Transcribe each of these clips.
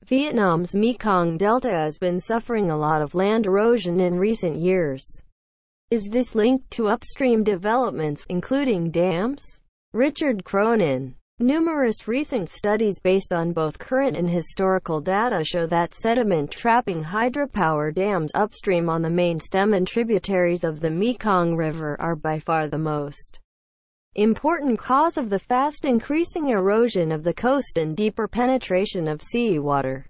Vietnam's Mekong Delta has been suffering a lot of land erosion in recent years. Is this linked to upstream developments, including dams? Richard Cronin. Numerous recent studies based on both current and historical data show that sediment-trapping hydropower dams upstream on the main stem and tributaries of the Mekong River are by far the most important cause of the fast increasing erosion of the coast and deeper penetration of seawater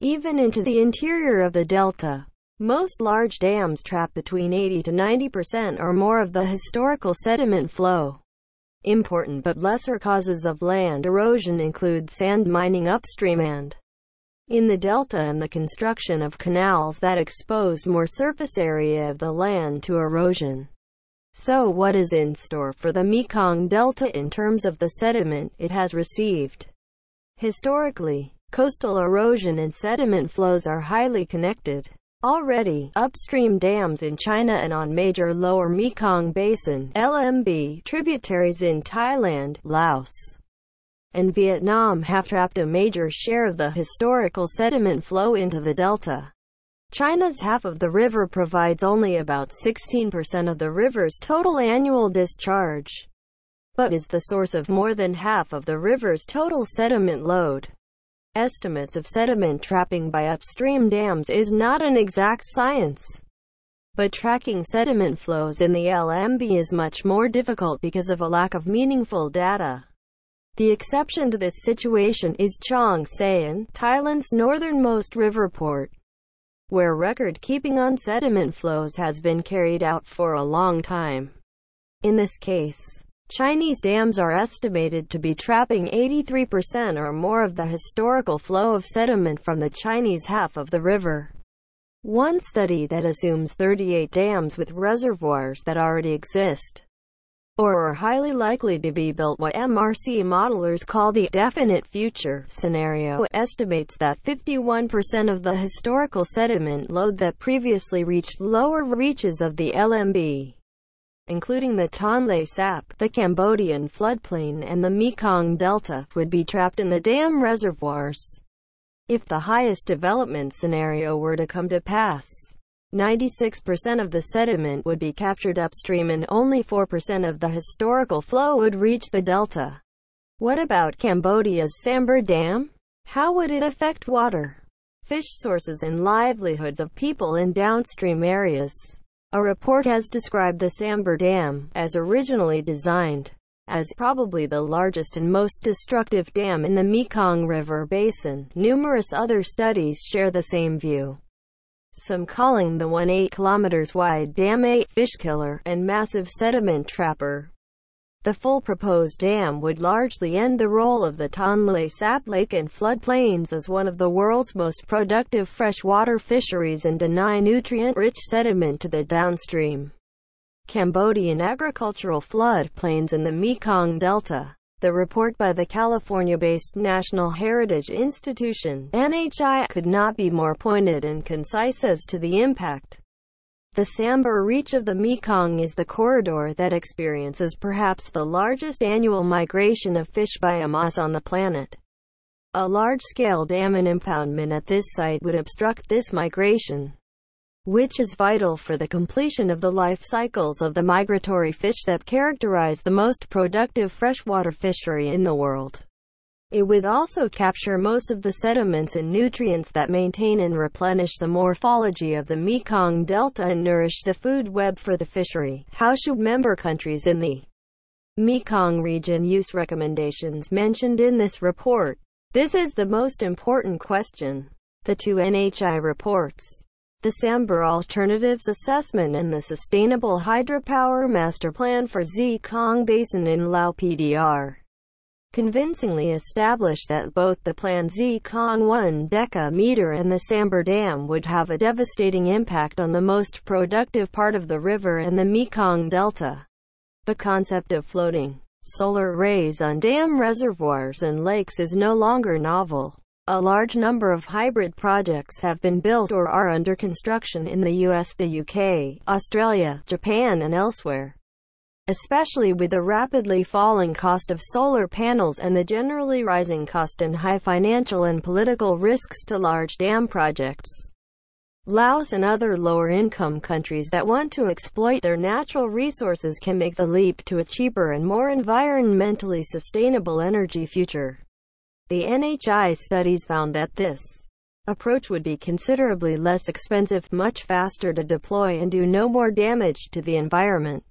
even into the interior of the delta. Most large dams trap between 80 to 90% or more of the historical sediment flow. Important but lesser causes of land erosion include sand mining upstream and in the delta and the construction of canals that expose more surface area of the land to erosion. So what is in store for the Mekong Delta in terms of the sediment it has received? Historically, coastal erosion and sediment flows are highly connected. Already, upstream dams in China and on major lower Mekong Basin (LMB) tributaries in Thailand, Laos, and Vietnam have trapped a major share of the historical sediment flow into the delta. China's half of the river provides only about 16% of the river's total annual discharge, but is the source of more than half of the river's total sediment load. Estimates of sediment trapping by upstream dams is not an exact science, but tracking sediment flows in the LMB is much more difficult because of a lack of meaningful data. The exception to this situation is Chong Saen, Thailand's northernmost river port, where record-keeping on sediment flows has been carried out for a long time. In this case, Chinese dams are estimated to be trapping 83% or more of the historical flow of sediment from the Chinese half of the river. One study that assumes 38 dams with reservoirs that already exist or are highly likely to be built, what MRC modelers call the definite future scenario, estimates that 51% of the historical sediment load that previously reached lower reaches of the LMB, including the Tonle Sap, the Cambodian floodplain and the Mekong Delta, would be trapped in the dam reservoirs. If the highest development scenario were to come to pass, 96% of the sediment would be captured upstream and only 4% of the historical flow would reach the delta. What about Cambodia's Sambar Dam? How would it affect water, fish sources and livelihoods of people in downstream areas? A report has described the Sambar Dam, as originally designed, as probably the largest and most destructive dam in the Mekong River basin. Numerous other studies share the same view, some calling the 8 kilometers wide dam a fish killer and massive sediment trapper. The full proposed dam would largely end the role of the Tonle Sap Lake and floodplains as one of the world's most productive freshwater fisheries and deny nutrient-rich sediment to the downstream Cambodian agricultural floodplains in the Mekong Delta. The report by the California-based National Heritage Institution (NHI) could not be more pointed and concise as to the impact. The Sambar reach of the Mekong is the corridor that experiences perhaps the largest annual migration of fish biomass on the planet. A large-scale dam and impoundment at this site would obstruct this migration, which is vital for the completion of the life cycles of the migratory fish that characterize the most productive freshwater fishery in the world. It would also capture most of the sediments and nutrients that maintain and replenish the morphology of the Mekong Delta and nourish the food web for the fishery. How should member countries in the Mekong region use recommendations mentioned in this report? This is the most important question. The two NHI reports, the Sambar Alternatives Assessment and the Sustainable Hydropower Master Plan for Mekong Basin in Lao PDR, convincingly established that both the planned Mekong 1 deca-meter and the Sambar Dam would have a devastating impact on the most productive part of the river and the Mekong Delta. The concept of floating solar arrays on dam reservoirs and lakes is no longer novel. A large number of hybrid projects have been built or are under construction in the US, the UK, Australia, Japan and elsewhere. especially with the rapidly falling cost of solar panels and the generally rising cost and high financial and political risks to large dam projects. Laos and other lower-income countries that want to exploit their natural resources can make the leap to a cheaper and more environmentally sustainable energy future. The NHI studies found that this approach would be considerably less expensive, much faster to deploy, and do no more damage to the environment.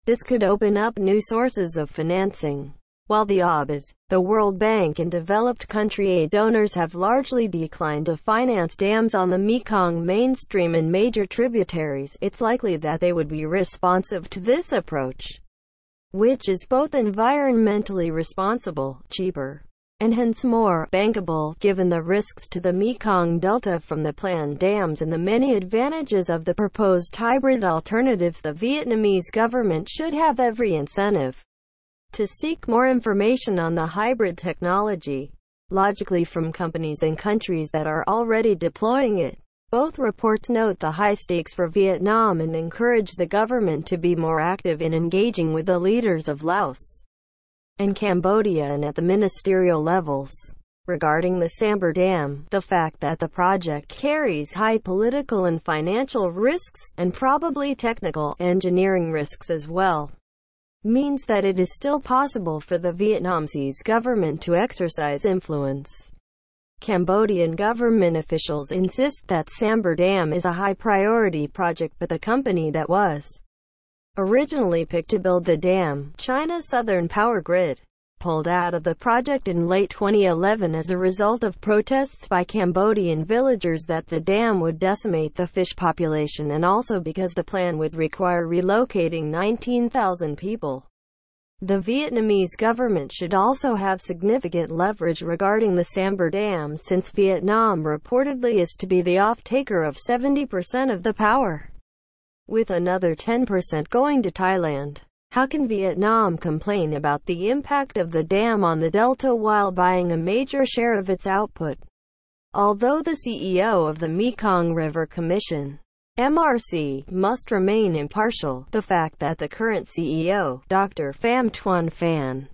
This could open up new sources of financing. While the World Bank and developed country aid donors have largely declined to finance dams on the Mekong mainstream and major tributaries, it's likely that they would be responsive to this approach, which is both environmentally responsible, cheaper, and hence more bankable, given the risks to the Mekong Delta from the planned dams and the many advantages of the proposed hybrid alternatives. The Vietnamese government should have every incentive to seek more information on the hybrid technology, logically from companies and countries that are already deploying it. Both reports note the high stakes for Vietnam and encourage the government to be more active in engaging with the leaders of Laos and Cambodia and at the ministerial levels. Regarding the Sambar Dam, the fact that the project carries high political and financial risks, and probably technical engineering risks as well, means that it is still possible for the Vietnamese government to exercise influence. Cambodian government officials insist that Sambar Dam is a high-priority project, but the company that was originally picked to build the dam, China Southern Power Grid, pulled out of the project in late 2011 as a result of protests by Cambodian villagers that the dam would decimate the fish population, and also because the plan would require relocating 19,000 people. The Vietnamese government should also have significant leverage regarding the Sambar Dam, since Vietnam reportedly is to be the off-taker of 70% of the power, with another 10% going to Thailand. How can Vietnam complain about the impact of the dam on the delta while buying a major share of its output? Although the CEO of the Mekong River Commission, MRC, must remain impartial, the fact that the current CEO, Dr. Pham Tuan Phan,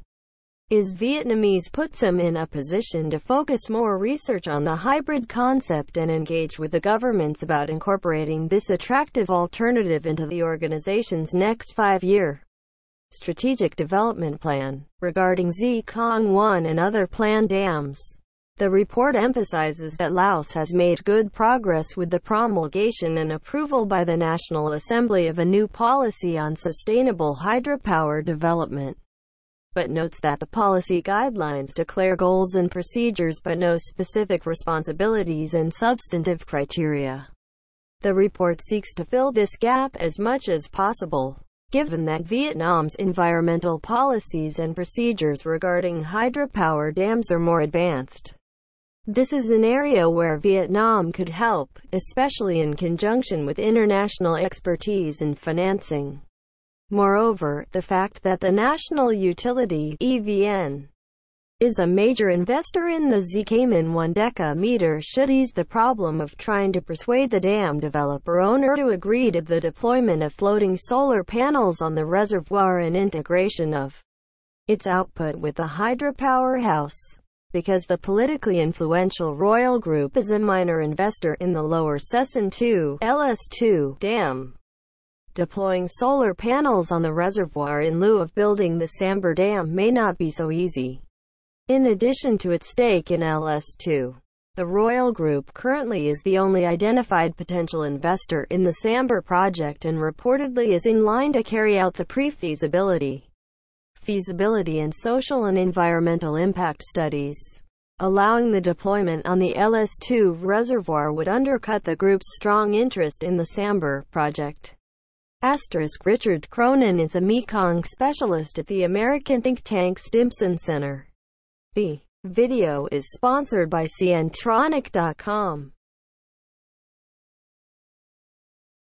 is Vietnamese puts him in a position to focus more research on the hybrid concept and engage with the governments about incorporating this attractive alternative into the organization's next 5-year strategic development plan. Regarding Mekong 1 and other planned dams, the report emphasizes that Laos has made good progress with the promulgation and approval by the National Assembly of a new policy on sustainable hydropower development, but notes that the policy guidelines declare goals and procedures but no specific responsibilities and substantive criteria. The report seeks to fill this gap as much as possible, given that Vietnam's environmental policies and procedures regarding hydropower dams are more advanced. This is an area where Vietnam could help, especially in conjunction with international expertise and financing. Moreover, the fact that the National Utility (EVN) is a major investor in the Cayman 1 deca-meter should ease the problem of trying to persuade the dam developer owner to agree to the deployment of floating solar panels on the reservoir and integration of its output with the hydropower house. Because the politically influential Royal Group is a minor investor in the Lower Sesson 2 (LS2) dam, deploying solar panels on the reservoir in lieu of building the Sambar Dam may not be so easy. In addition to its stake in LS2, the Royal Group currently is the only identified potential investor in the Sambar project and reportedly is in line to carry out the pre-feasibility, feasibility and social and environmental impact studies. Allowing the deployment on the LS2 reservoir would undercut the group's strong interest in the Sambar project. Richard Cronin is a Mekong specialist at the American think tank Stimson Center. The video is sponsored by Cientronic.com.